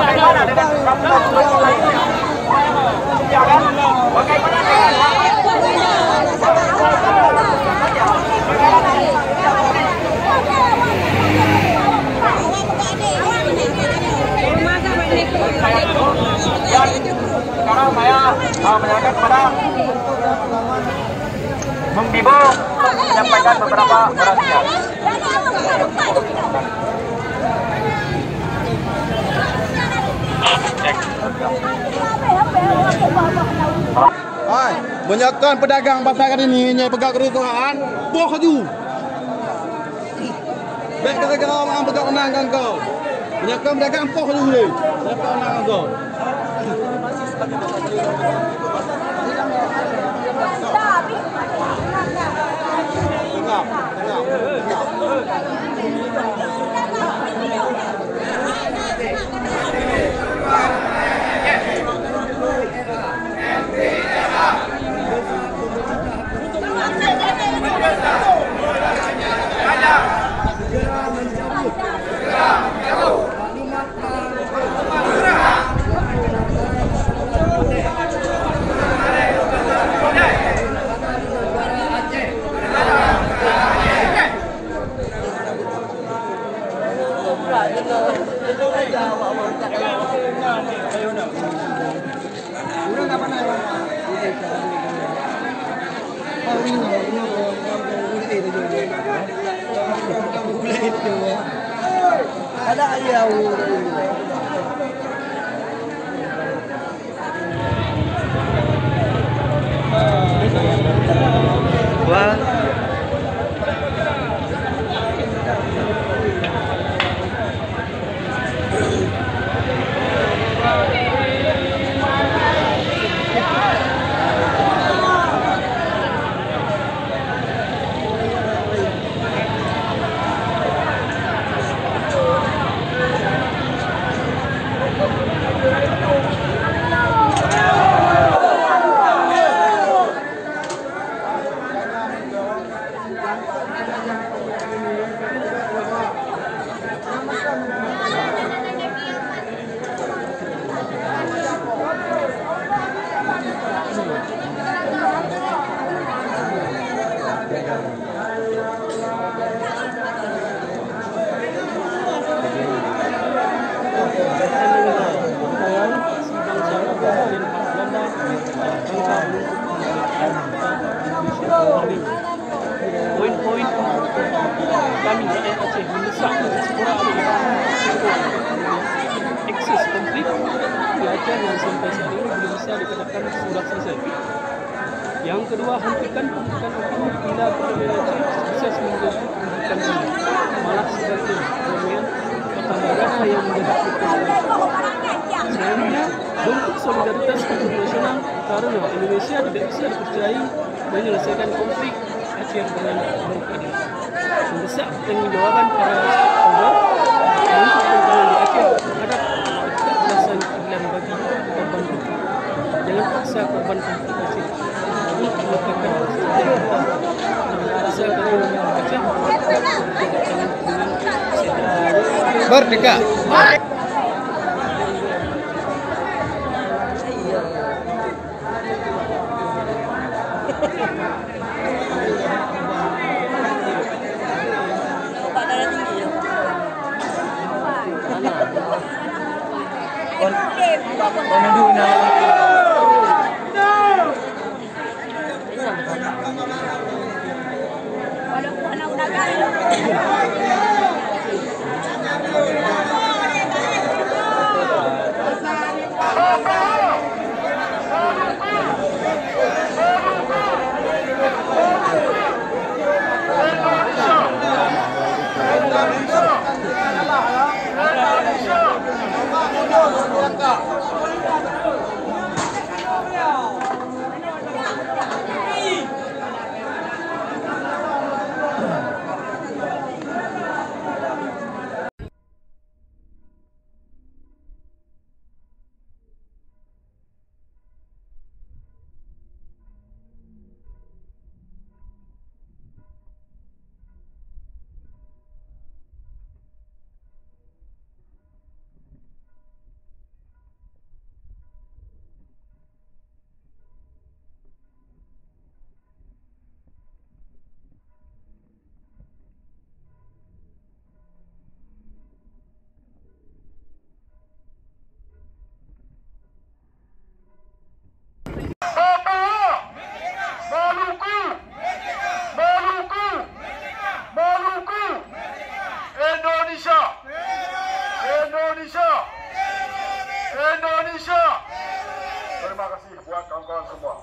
bagaimana dengan kampung-kampung lainnya? Ya kan? Bagaimana dengan sekarang saya menyerahkan kepada Bung Bibo menyampaikan beberapa orasinya. Hai, menyaksikan pedagang pasar ini yang pegang kerusahaan, buah kaju. Baik gara-gara orang pegang menangkan kau. Menyaksikan pedagang buah kaju ni. Siapa menangkan kau? Ada ayah. Wah. Poin-poin kami rakyat Aceh mendesak sekolah eksis konflik pelajar yang sampai saat ini belum bisa dikatakan sudah selesai. Yang kedua, hentikan pendidikan hukum bila Polri Aceh sukses menjadi pendidikan ini. Malah sebaliknya, kemudian kota negara yang menjadi selanjutnya, bentuk solidaritas internasional karena Indonesia tidak bisa dipercayai menyelesaikan konflik Aceh dengan berkeadilan. Mendesak pertanggungjawaban para stakeholder untuk perjuangan di Aceh terhadap ketidakjelasan keadilan bagi korban konflik. Jangan paksa korban konflik Aceh untuk melakukan persetujuan kita. Paksa korban Aceh berjalan dengan sedang. Merdeka. Terima kasih buat kawan-kawan semua.